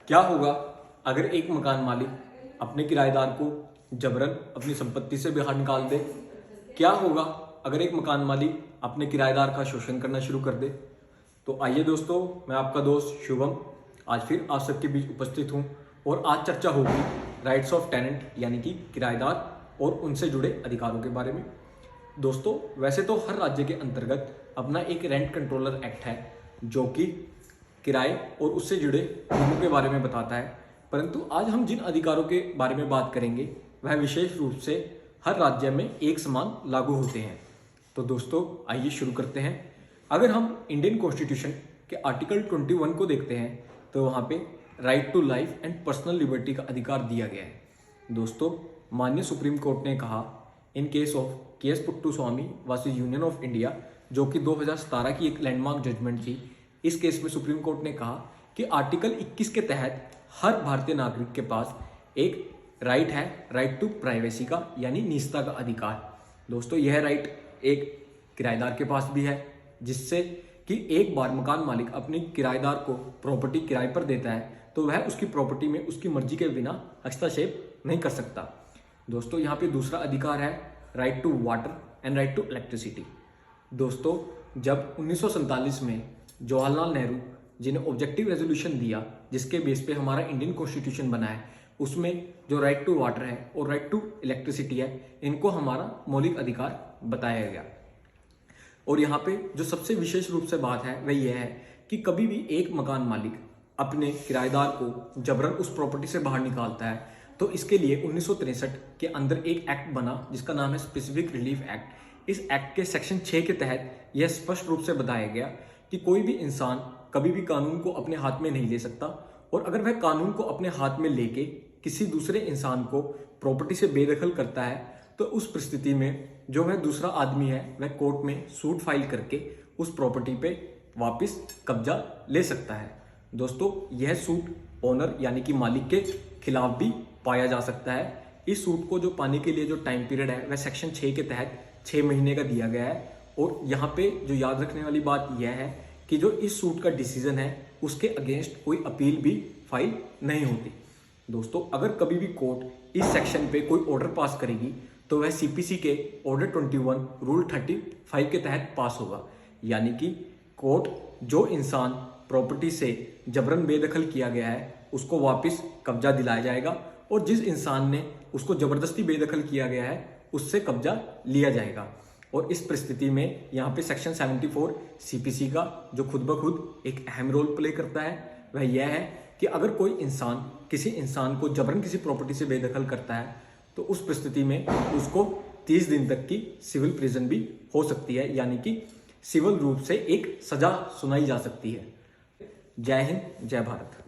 क्या होगा अगर एक मकान मालिक अपने किराएदार को जबरन अपनी संपत्ति से बाहर निकाल दे? क्या होगा अगर एक मकान मालिक अपने किराएदार का शोषण करना शुरू कर दे? तो आइए दोस्तों, मैं आपका दोस्त शुभम आज फिर आप सबके बीच उपस्थित हूँ और आज चर्चा होगी राइट्स ऑफ टेनेंट यानी कि किराएदार और उनसे जुड़े अधिकारों के बारे में। दोस्तों, वैसे तो हर राज्य के अंतर्गत अपना एक रेंट कंट्रोलर एक्ट है जो कि किराए और उससे जुड़े नियमों के बारे में बताता है, परंतु आज हम जिन अधिकारों के बारे में बात करेंगे वह विशेष रूप से हर राज्य में एक समान लागू होते हैं। तो दोस्तों आइए शुरू करते हैं। अगर हम इंडियन कॉन्स्टिट्यूशन के आर्टिकल 21 को देखते हैं तो वहाँ पे right to life and personal liberty का अधिकार दिया गया है। दोस्तों, माननीय सुप्रीम कोर्ट ने कहा in case of K S Puttuswamy versus union of India, जो कि 2017 की एक लैंडमार्क जजमेंट थी। इस केस में सुप्रीम कोर्ट ने कहा कि आर्टिकल 21 के तहत हर भारतीय नागरिक के पास एक राइट है, राइट टू प्राइवेसी का यानी निजता का अधिकार। दोस्तों, यह राइट एक किराएदार के पास भी है, जिससे कि एक बार मकान मालिक अपने किराएदार को प्रॉपर्टी किराए पर देता है तो वह उसकी प्रॉपर्टी में उसकी मर्जी के बिना हस्तक्षेप नहीं कर सकता। दोस्तों, यहाँ पे दूसरा अधिकार है right to water and right to electricity. दोस्तों, जब 1947 में जवाहरलाल नेहरू जिन्हें ऑब्जेक्टिव रेजोल्यूशन दिया जिसके बेस पे हमारा इंडियन कॉन्स्टिट्यूशन बना है, उसमें जो राइट टू वाटर है और राइट टू इलेक्ट्रिसिटी है, इनको हमारा मौलिक अधिकार बताया गया। और यहाँ पे जो सबसे विशेष रूप से बात है वह यह है कि कभी भी एक मकान मालिक अपने किराएदार को जबरन उस प्रॉपर्टी से बाहर निकालता है तो इसके लिए 1963 के अंदर एक एक्ट बना जिसका नाम है स्पेसिफिक रिलीफ एक्ट। इस एक्ट के सेक्शन 6 के तहत यह स्पष्ट रूप से बताया गया कि कोई भी इंसान कभी भी कानून को अपने हाथ में नहीं ले सकता, और अगर वह कानून को अपने हाथ में लेके किसी दूसरे इंसान को प्रॉपर्टी से बेदखल करता है तो उस परिस्थिति में जो वह दूसरा आदमी है वह कोर्ट में सूट फाइल करके उस प्रॉपर्टी पे वापस कब्जा ले सकता है। दोस्तों, यह सूट ओनर यानी कि मालिक के खिलाफ भी पाया जा सकता है। इस सूट को जो पाने के लिए जो टाइम पीरियड है वह सेक्शन 6 के तहत 6 महीने का दिया गया है। और यहाँ पे जो याद रखने वाली बात यह है कि जो इस सूट का डिसीजन है उसके अगेंस्ट कोई अपील भी फाइल नहीं होती। दोस्तों, अगर कभी भी कोर्ट इस सेक्शन पे कोई ऑर्डर पास करेगी तो वह सीपीसी के ऑर्डर 21 रूल 35 के तहत पास होगा, यानी कि कोर्ट जो इंसान प्रॉपर्टी से जबरन बेदखल किया गया है उसको वापस कब्जा दिलाया जाएगा और जिस इंसान ने उसको जबरदस्ती बेदखल किया गया है उससे कब्जा लिया जाएगा। और इस परिस्थिति में यहाँ पे सेक्शन 74 सीपीसी का जो खुद ब खुद एक अहम रोल प्ले करता है वह यह है कि अगर कोई इंसान किसी इंसान को जबरन किसी प्रॉपर्टी से बेदखल करता है तो उस परिस्थिति में उसको 30 दिन तक की सिविल प्रिजन भी हो सकती है, यानी कि सिविल रूप से एक सजा सुनाई जा सकती है। जय हिंद, जय भारत।